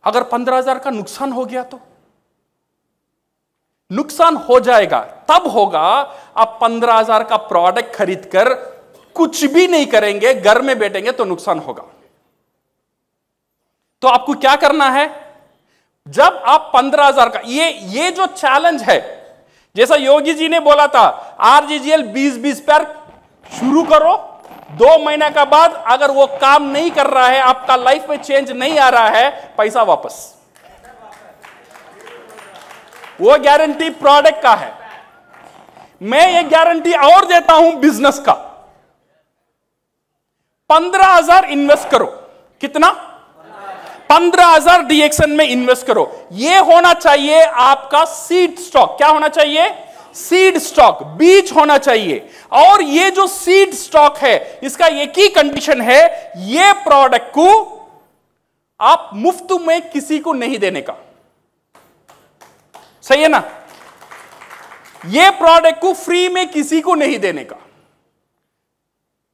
अगर 15000 का नुकसान हो गया तो? नुकसान हो जाएगा तब होगा आप 15000 का प्रोडक्ट खरीद कर कुछ भी नहीं करेंगे, घर में बैठेंगे तो नुकसान होगा। तो आपको क्या करना है? जब आप 15000 का, ये जो चैलेंज है, जैसा योगी जी ने बोला था आरजीजीएल 20-20 पर शुरू करो, 2 महीने का बाद अगर वो काम नहीं कर रहा है, आपका लाइफ में चेंज नहीं आ रहा है, पैसा वापस। वो गारंटी प्रोडक्ट का है। मैं ये गारंटी और देता हूं बिजनेस का। 15000 इन्वेस्ट करो। कितना? 15000 डीएक्सन में इन्वेस्ट करो। यह होना चाहिए आपका सीड स्टॉक। क्या होना चाहिए? सीड स्टॉक, बीज होना चाहिए। और ये जो सीड स्टॉक है, इसका एक ही कंडीशन है, ये प्रोडक्ट को आप मुफ्त में किसी को नहीं देने का। सही है ना? ये प्रोडक्ट को फ्री में किसी को नहीं देने का।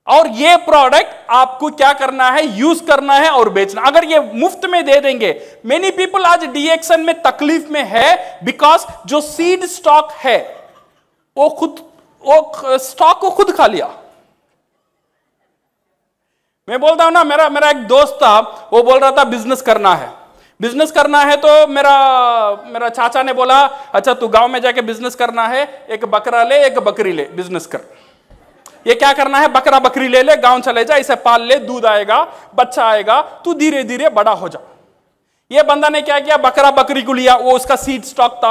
और ये प्रोडक्ट आपको क्या करना है? यूज करना है और बेचना। अगर ये मुफ्त में दे देंगे, मेनी पीपल आज डीएक्सन में तकलीफ में है, बिकॉज जो सीड स्टॉक है वो स्टॉक को खुद खा लिया। मैं बोलता हूं ना, मेरा एक दोस्त था, वो बोल रहा था बिजनेस करना है, बिजनेस करना है। तो मेरा चाचा ने बोला, अच्छा तू गांव में जाके बिजनेस करना है, एक बकरा ले, एक बकरी ले, बिजनेस कर। ये क्या करना है, बकरा बकरी ले ले, गांव चले जा, इसे पाल ले, दूध आएगा, बच्चा आएगा, तू धीरे धीरे बड़ा हो जा। ये बंदा ने क्या किया, बकरा बकरी को लिया, वो उसका सीड स्टॉक था,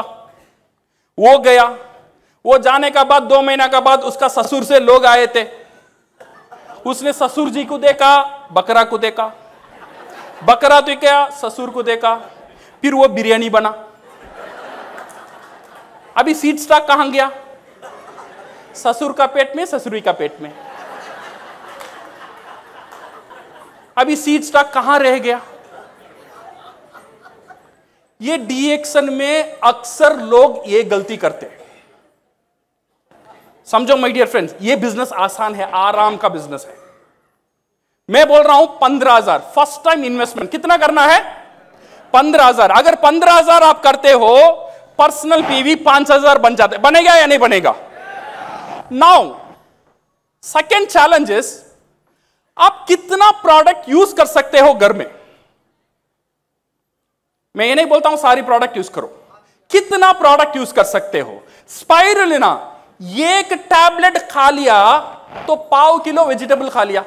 वो गया। वो जाने का बाद 2 महीना का बाद उसका ससुर से लोग आए थे। उसने ससुर जी को देखा, बकरा को देखा, बकरा तो क्या, ससुर को देखा, फिर वो बिरयानी बना। अभी सीड स्टॉक कहां गया, ससुर का पेट में, ससुरी का पेट में। अभी सीड स्टॉक कहां रह गया। ये डीएक्शन में अक्सर लोग ये गलती करते हैं। समझो माय डियर फ्रेंड्स, ये बिजनेस आसान है, आराम का बिजनेस है। मैं बोल रहा हूं 15,000 फर्स्ट टाइम इन्वेस्टमेंट कितना करना है, 15,000। अगर 15,000 आप करते हो, पर्सनल पीवी 5,000 बन जाते, बनेगा या नहीं बनेगा। नाउ सेकेंड चैलेंज इज, आप कितना प्रोडक्ट यूज कर सकते हो घर में। मैं ये नहीं बोलता हूं सारी प्रोडक्ट यूज करो, कितना प्रोडक्ट यूज कर सकते हो। स्पाइरुलिना एक टैबलेट खा लिया तो 1/2 किलो वेजिटेबल खा लिया,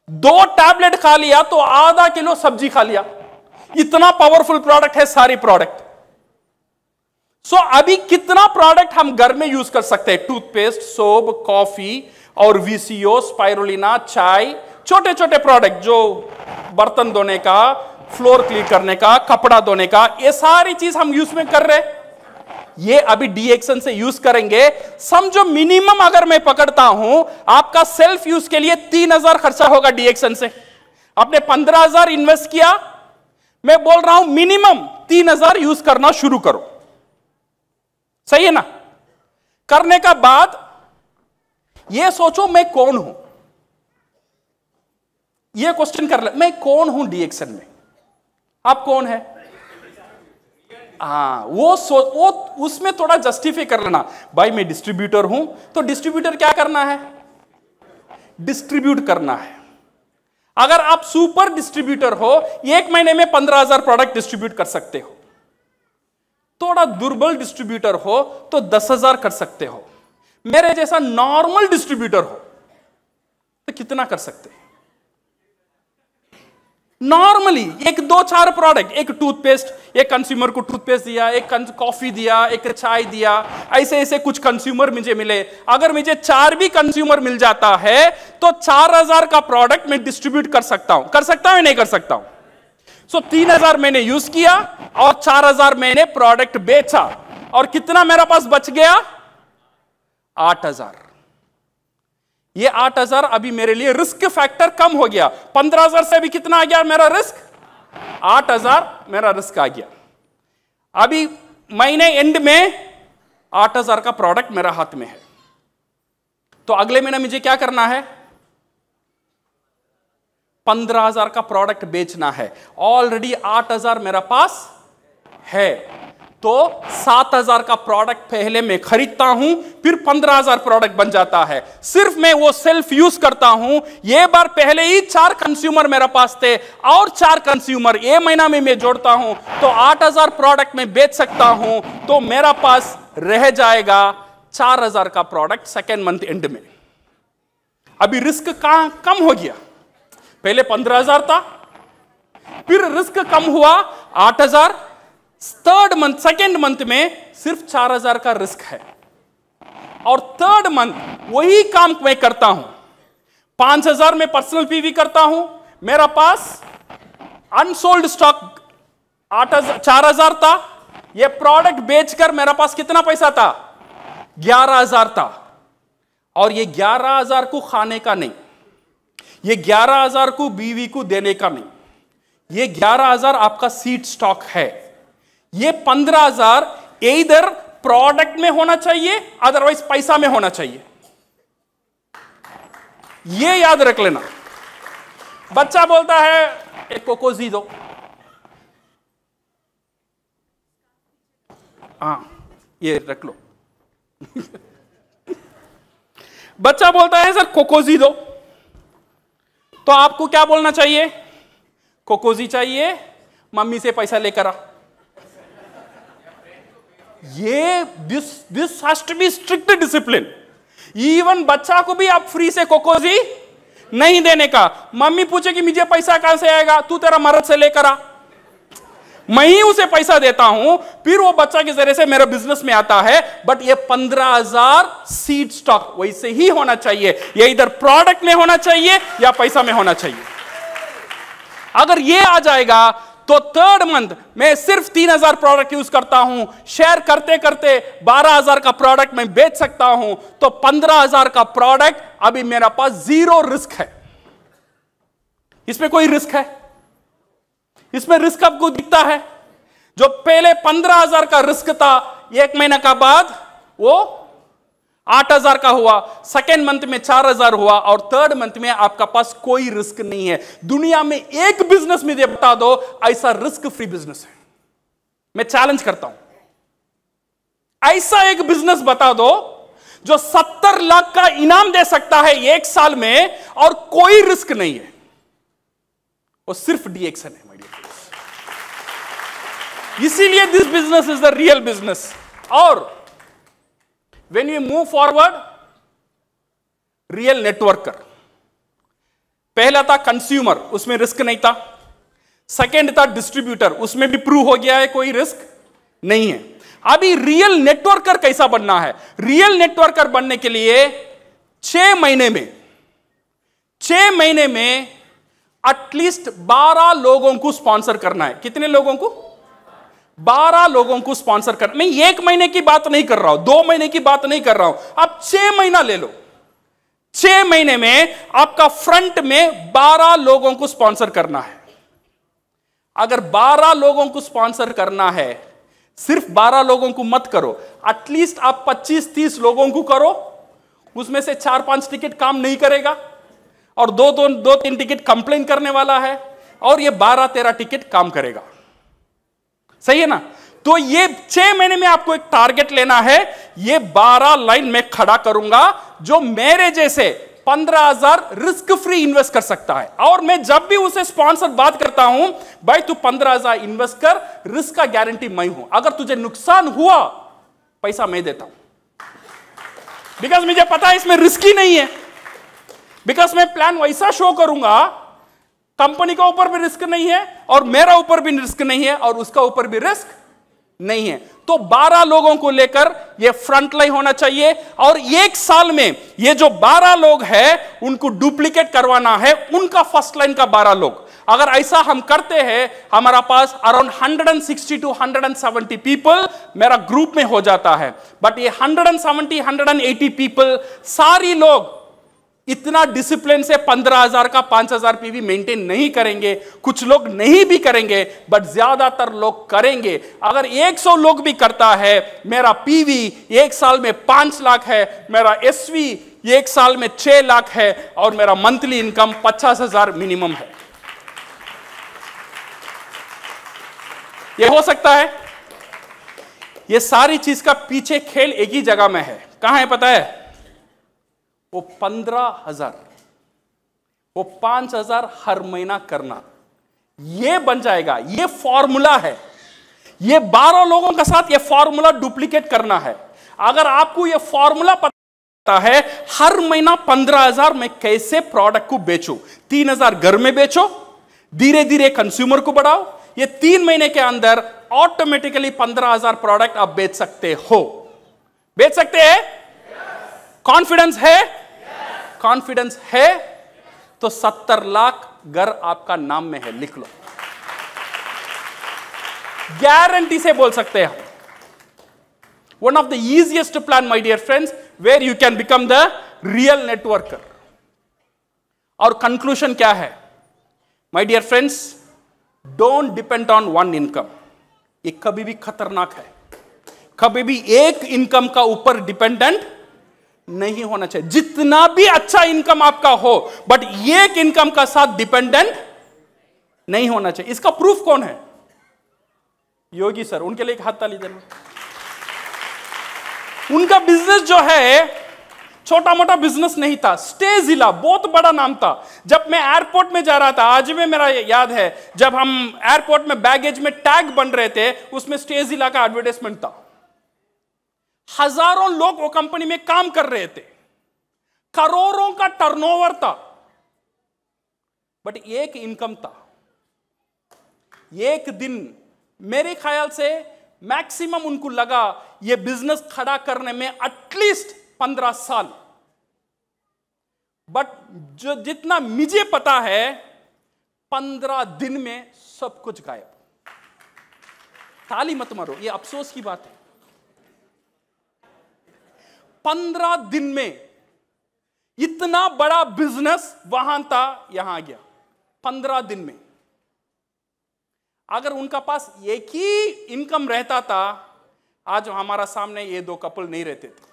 2 टैबलेट खा लिया तो आधा किलो सब्जी खा लिया। इतना पावरफुल प्रोडक्ट है सारी प्रोडक्ट। सो अभी कितना प्रोडक्ट हम घर में यूज कर सकते हैं, टूथपेस्ट, सोप, कॉफी और वीसीओ, स्पाइरुलिना, चाय, छोटे छोटे प्रोडक्ट जो बर्तन धोने का, फ्लोर क्लीन करने का, कपड़ा धोने का, ये सारी चीज हम यूज में कर रहे। ये अभी डीएक्शन से यूज करेंगे। समझो मिनिमम अगर मैं पकड़ता हूं, आपका सेल्फ यूज के लिए 3,000 खर्चा होगा डीएक्शन से। आपने 15,000 इन्वेस्ट किया, मैं बोल रहा हूं मिनिमम 3,000 यूज करना शुरू करो। सही है ना। करने का बाद यह सोचो मैं कौन हूं, यह क्वेश्चन कर ले, मैं कौन हूं डीएक्शन में। आप कौन है, वो उसमें थोड़ा जस्टिफाई कर लेना। भाई मैं डिस्ट्रीब्यूटर हूं, तो डिस्ट्रीब्यूटर क्या करना है, डिस्ट्रीब्यूट करना है। अगर आप सुपर डिस्ट्रीब्यूटर हो, 1 महीने में 15,000 प्रोडक्ट डिस्ट्रीब्यूट कर सकते हो। थोड़ा दुर्बल डिस्ट्रीब्यूटर हो तो 10,000 कर सकते हो। मेरे जैसा नॉर्मल डिस्ट्रीब्यूटर हो तो कितना कर सकते हैं। नॉर्मली 1, 2, 4 प्रोडक्ट, एक टूथपेस्ट, एक कंज्यूमर को टूथपेस्ट दिया, एक कॉफी दिया, एक चाय दिया, ऐसे ऐसे कुछ कंज्यूमर मुझे मिले। अगर मुझे 4 भी कंज्यूमर मिल जाता है तो 4,000 का प्रोडक्ट मैं डिस्ट्रीब्यूट कर सकता हूं या नहीं कर सकता हूं। सो 3,000 मैंने यूज किया और 4,000 मैंने प्रोडक्ट बेचा, और कितना मेरे पास बच गया, 8,000। ये 8,000 अभी मेरे लिए रिस्क फैक्टर कम हो गया। 15,000 से अभी कितना आ गया मेरा रिस्क, 8,000 मेरा रिस्क आ गया। अभी महीने एंड में 8,000 का प्रोडक्ट मेरा हाथ में है। तो अगले महीने मुझे क्या करना है, 15,000 का प्रोडक्ट बेचना है। ऑलरेडी 8,000 मेरा पास है, तो 7,000 का प्रोडक्ट पहले मैं खरीदता हूं, फिर 15,000 प्रोडक्ट बन जाता है। सिर्फ मैं वो सेल्फ यूज करता हूं। ये बार पहले ही 4 कंज्यूमर मेरे पास थे, और 4 कंज्यूमर ये महीना में मैं जोड़ता हूं तो 8,000 प्रोडक्ट मैं बेच सकता हूं। तो मेरा पास रह जाएगा 4,000 का प्रोडक्ट सेकेंड मंथ एंड में। अभी रिस्क कम हो गया, पहले 15,000 था, फिर रिस्क कम हुआ 8,000। सेकेंड मंथ में सिर्फ 4,000 का रिस्क है, और थर्ड मंथ वही काम मैं करता हूं। 5,000 में पर्सनल पीवी करता हूं, मेरा पास अनसोल्ड स्टॉक 4,000 था। यह प्रोडक्ट बेचकर मेरा पास कितना पैसा था, 11,000 था। और ये 11,000 को खाने का नहीं, ये 11,000 को बीवी को देने का नहीं, ये 11,000 आपका सीड स्टॉक है। ये 15,000 इधर प्रोडक्ट में होना चाहिए, अदरवाइज पैसा में होना चाहिए। ये याद रख लेना। बच्चा बोलता है एक कोकोजी दो, ये रख लो। बच्चा बोलता है सर कोकोजी दो, तो आपको क्या बोलना चाहिए? कोकोजी चाहिए, मम्मी से पैसा लेकर आ। ये this has to be strict discipline. Even बच्चा को भी आप फ्री से कोकोजी नहीं देने का। मम्मी पूछेगी मुझे पैसा कहां से आएगा, तू तेरा मर्द से लेकर आ, मैं ही उसे पैसा देता हूं, फिर वो बच्चा के जरिए से मेरा बिजनेस में आता है। बट ये 15,000 सीड स्टॉक वैसे ही होना चाहिए। ये इधर प्रोडक्ट में होना चाहिए या पैसा में होना चाहिए। अगर ये आ जाएगा तो 3rd मंथ मैं सिर्फ 3,000 प्रोडक्ट यूज करता हूं, शेयर करते करते 12,000 का प्रोडक्ट मैं बेच सकता हूं, तो 15,000 का प्रोडक्ट अभी मेरा पास 0 रिस्क है। इसमें कोई रिस्क है? इसमें रिस्क आपको दिखता है? जो पहले 15,000 का रिस्क था, 1 महीना का बाद वो 8,000 का हुआ, 2nd मंथ में 4,000 हुआ, और 3rd मंथ में आपका पास कोई रिस्क नहीं है। दुनिया में एक बिजनेस में बता दो ऐसा रिस्क फ्री बिजनेस है। मैं चैलेंज करता हूं, ऐसा एक बिजनेस बता दो जो 70 लाख का इनाम दे सकता है 1 साल में और कोई रिस्क नहीं है। वो सिर्फ डीएक्सन है माय डियर फ्रेंड्स। इसीलिए this business is the real business. और when you move forward, real networker, पहला था कंज्यूमर, उसमें रिस्क नहीं था। 2nd था डिस्ट्रीब्यूटर, उसमें भी प्रूव हो गया है कोई रिस्क नहीं है। अभी रियल नेटवर्कर कैसा बनना है? रियल नेटवर्कर बनने के लिए 6 महीने में एटलीस्ट 12 लोगों को स्पॉन्सर करना है। कितने लोगों को? 12 लोगों को स्पॉन्सर करना। मैं 1 महीने की बात नहीं कर रहा हूं, 2 महीने की बात नहीं कर रहा हूं, आप 6 महीना ले लो। 6 महीने में आपका फ्रंट में 12 लोगों को स्पॉन्सर करना है। अगर 12 लोगों को स्पॉन्सर करना है, सिर्फ 12 लोगों को मत करो, एटलीस्ट आप 25-30 लोगों को करो। उसमें से 4-5 टिकट काम नहीं करेगा और 2-3 टिकट कंप्लेन करने वाला है, और ये 12-13 टिकट काम करेगा। सही है ना? तो ये 6 महीने में आपको एक टारगेट लेना है। ये 12 लाइन में खड़ा करूंगा जो मेरे जैसे 15,000 रिस्क फ्री इन्वेस्ट कर सकता है। और मैं जब भी उसे स्पॉन्सर बात करता हूं, भाई तू 15,000 इन्वेस्ट कर, रिस्क का गारंटी मैं हूं, अगर तुझे नुकसान हुआ पैसा मैं देता हूं, बिकॉज मुझे पता है इसमें रिस्क ही नहीं है। बिकॉज मैं प्लान वैसा शो करूंगा, कंपनी का ऊपर भी रिस्क नहीं है और मेरा ऊपर भी रिस्क नहीं है और उसका ऊपर भी रिस्क नहीं है। तो 12 लोगों को लेकर यह फ्रंट लाइन होना चाहिए, और 1 साल में ये जो 12 लोग हैं उनको डुप्लीकेट करवाना है, उनका फर्स्ट लाइन का 12 लोग। अगर ऐसा हम करते हैं, हमारा पास अराउंड 160 to 170 पीपल मेरा ग्रुप में हो जाता है। बट ये 170-180 पीपल सारी लोग इतना डिसिप्लिन से 15,000 का 5,000 पीवी मेंटेन नहीं करेंगे। कुछ लोग नहीं भी करेंगे, बट ज्यादातर लोग करेंगे। अगर 100 लोग भी करता है, मेरा पीवी 1 साल में 5 लाख है, मेरा एसवी 1 साल में 6 लाख है, और मेरा मंथली इनकम 50,000 मिनिमम है। यह हो सकता है। यह सारी चीज का पीछे खेल एक ही जगह में है। कहां है पता है? वो 15,000, वो 5,000 हर महीना करना, ये बन जाएगा। ये फॉर्मूला है। ये 12 लोगों के साथ ये फॉर्मूला डुप्लीकेट करना है। अगर आपको ये फॉर्मूला पता है, हर महीना 15,000 में कैसे प्रोडक्ट को बेचो, 3,000 घर में बेचो, धीरे धीरे कंज्यूमर को बढ़ाओ, ये 3 महीने के अंदर ऑटोमेटिकली 15,000 प्रोडक्ट आप बेच सकते हो। बेच सकते हैं? कॉन्फिडेंस है? कॉन्फिडेंस है तो 70 लाख घर आपका नाम में है, लिख लो। गारंटी से बोल सकते हैं हम। One of the easiest plan my dear friends, where you can become the real networker. और कंक्लूजन क्या है my dear friends? Don't depend on one income. ये कभी भी खतरनाक है। कभी भी एक इनकम का ऊपर डिपेंडेंट नहीं होना चाहिए। जितना भी अच्छा इनकम आपका हो, बट एक इनकम का साथ डिपेंडेंट नहीं होना चाहिए। इसका प्रूफ कौन है? योगी सर, उनके लिए एक हाथ ताली देना। उनका बिजनेस जो है छोटा मोटा बिजनेस नहीं था, स्टेजिला बहुत बड़ा नाम था। जब मैं एयरपोर्ट में जा रहा था, आज में मेरा याद है, जब हम एयरपोर्ट में बैगेज में टैग बन रहे थे, उसमें स्टेजिला का एडवर्टाइजमेंट था। हजारों लोग वो कंपनी में काम कर रहे थे, करोड़ों का टर्नओवर था, बट एक इनकम था। एक दिन मेरे ख्याल से मैक्सिमम उनको लगा ये बिजनेस खड़ा करने में एटलीस्ट 15 साल, बट जो जितना मुझे पता है 15 दिन में सब कुछ गायब। ताली मत मारो, ये अफसोस की बात है। 15 दिन में इतना बड़ा बिजनेस वहां था, यहां आ गया 15 दिन में। अगर उनका पास एक ही इनकम रहता था, आज हमारा सामने ये दो कपल नहीं रहते थे।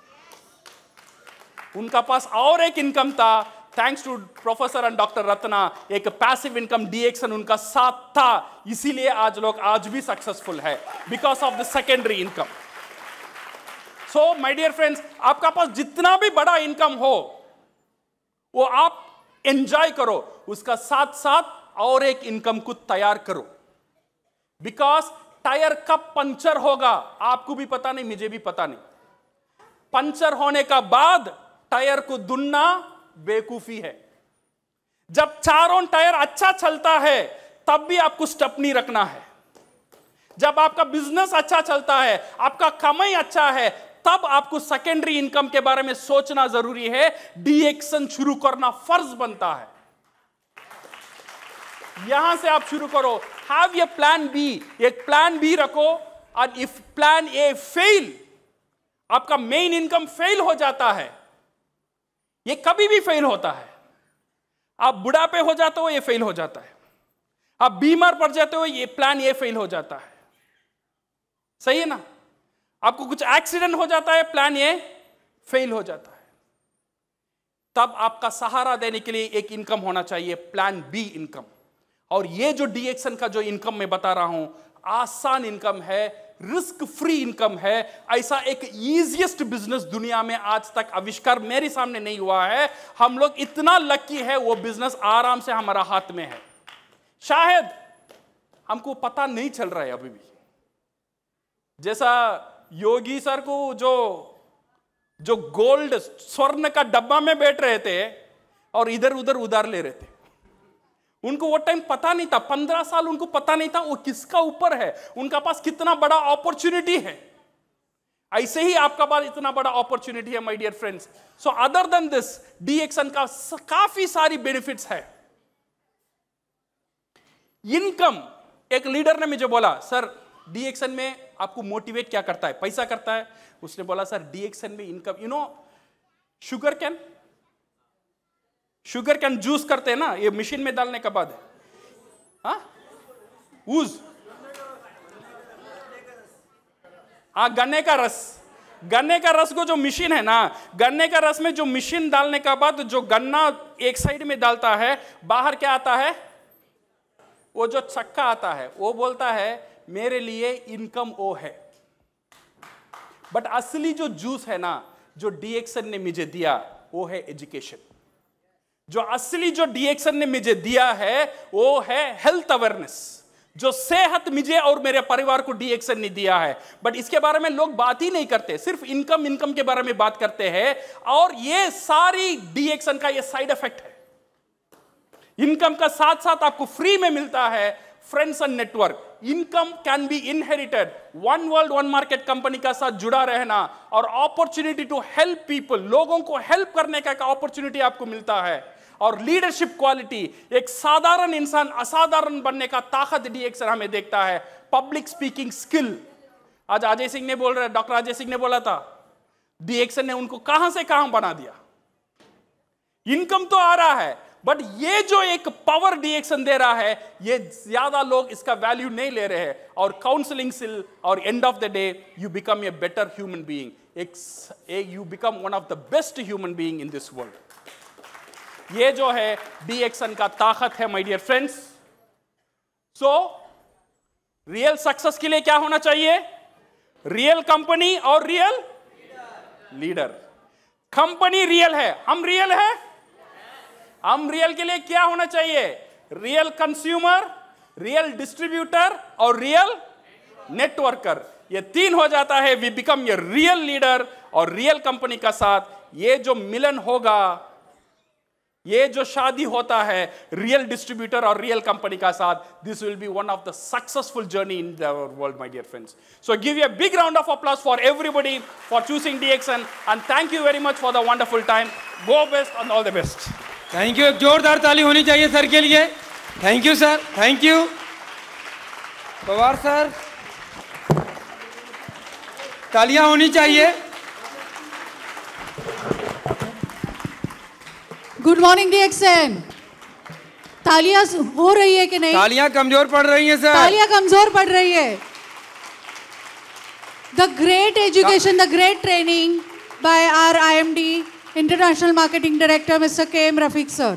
उनका पास और एक इनकम था, thanks to professor and doctor Ratna, एक पैसिव इनकम डीएक्सन उनका साथ था, इसीलिए आज लोग आज भी सक्सेसफुल है, because of the secondary income. So my dear friends, आपका पास जितना भी बड़ा इनकम हो वो आप एंजॉय करो, उसका साथ साथ और एक इनकम को तैयार करो, बिकॉज टायर कब पंचर होगा आपको भी पता नहीं, मुझे भी पता नहीं। पंचर होने का बाद टायर को ढूंढना बेवकूफी है। जब चारों टायर अच्छा चलता है तब भी आपको स्टेपनी रखना है। जब आपका बिजनेस अच्छा चलता है, आपका कमाई अच्छा है, तब आपको सेकेंडरी इनकम के बारे में सोचना जरूरी है। डीएक्सन शुरू करना फर्ज बनता है। यहां से आप शुरू करो। हैव ये प्लान बी, एक प्लान बी रखो, और इफ प्लान ए फेल, आपका मेन इनकम फेल हो जाता है, ये कभी भी फेल होता है। आप बुढ़ापे हो जाते हो, ये फेल हो जाता है। आप बीमार पड़ जाते हो, ये प्लान ये फेल हो जाता है। सही है ना? आपको कुछ एक्सीडेंट हो जाता है, प्लान ये फेल हो जाता है। तब आपका सहारा देने के लिए एक इनकम होना चाहिए, प्लान बी इनकम। और ये जो डीएक्सन का जो इनकम मैं बता रहा हूं, आसान इनकम है, रिस्क फ्री इनकम है। ऐसा एक इजीएस्ट बिजनेस दुनिया में आज तक आविष्कार मेरे सामने नहीं हुआ है। हम लोग इतना लकी है, वो बिजनेस आराम से हमारा हाथ में है। शायद हमको पता नहीं चल रहा है अभी भी। जैसा योगी सर को जो गोल्ड स्वर्ण का डब्बा में बैठ रहे थे और इधर उधर उधार ले रहे थे, उनको वो टाइम पता नहीं था। 15 साल उनको पता नहीं था वो किसका ऊपर है, उनका पास कितना बड़ा अपॉर्चुनिटी है। ऐसे ही आपका पास इतना बड़ा अपॉर्चुनिटी है my dear friends. So other than this, DXN का काफी सारी बेनिफिट्स है। इनकम, एक लीडर ने मुझे बोला, सर डीएक्सन में आपको मोटिवेट क्या करता है? पैसा करता है। उसने बोला, सर डीएक्सन में इनकम, शुगर कैन जूस करते हैं ना, ये मशीन में डालने के बाद है, गन्ने का रस को जो मशीन है ना, गन्ने का रस में जो मशीन डालने के बाद जो गन्ना एक साइड में डालता है, बाहर क्या आता है? वो जो चक्का आता है, वो बोलता है मेरे लिए इनकम वो है। बट असली जो जूस है ना, जो डीएक्सन ने मुझे दिया, वो है एजुकेशन। जो असली जो डीएक्सन ने मुझे दिया है वो है हेल्थ अवेयरनेस। जो सेहत मुझे और मेरे परिवार को डीएक्सन ने दिया है, बट इसके बारे में लोग बात ही नहीं करते, सिर्फ इनकम के बारे में बात करते हैं। और ये सारी डीएक्सन का ये साइड इफेक्ट है। इनकम का साथ साथ आपको फ्री में मिलता है friends and network. Income can be inherited. One world one market company का साथ जुड़ा रहना और अपॉर्चुनिटी टू हेल्प पीपल, लोगों को हेल्प करने का अपॉर्चुनिटी आपको मिलता है। और लीडरशिप क्वालिटी, एक साधारण इंसान असाधारण बनने का ताकत डीएक्सन हमें देखता है। पब्लिक स्पीकिंग स्किल, आज अजय सिंह ने बोल रहे, डॉक्टर अजय सिंह ने बोला था, डीएक्सन ने उनको कहां से कहां बना दिया। इनकम तो आ रहा है, बट ये जो एक पावर डीएक्सन दे रहा है, ये ज्यादा लोग इसका वैल्यू नहीं ले रहे हैं। और काउंसलिंग स्किल, और end of the day you become a better human being, you become one of the best human being in this world. ये जो है डीएक्सन का ताकत है my dear friends. So real success के लिए क्या होना चाहिए? रियल कंपनी और रियल लीडर। कंपनी रियल है, हम रियल है। हम रियल के लिए क्या होना चाहिए? रियल कंज्यूमर, रियल डिस्ट्रीब्यूटर और रियल नेटवर्कर। ये तीन हो जाता है, we become a real leader. और रियल कंपनी का साथ ये जो मिलन होगा, ये जो शादी होता है रियल डिस्ट्रीब्यूटर और रियल कंपनी का साथ, this will be one of the successful journey in the world, my dear friends. So give you a big round of applause for everybody for choosing DXN and thank you very much for the wonderful time. Go best and all the best. Thank you. एक जोरदार ताली होनी चाहिए sir के लिए। Thank you sir, thank you. Pawar sir, तालियां होनी चाहिए। Good morning DXN। तालियां हो रही है कि नहीं? तालियां कमजोर पड़ रही हैं सर। तालियां कमजोर पड़ रही है। The great education, the great training by our IMD, International Marketing Director, Mr. KM Rafiq sir.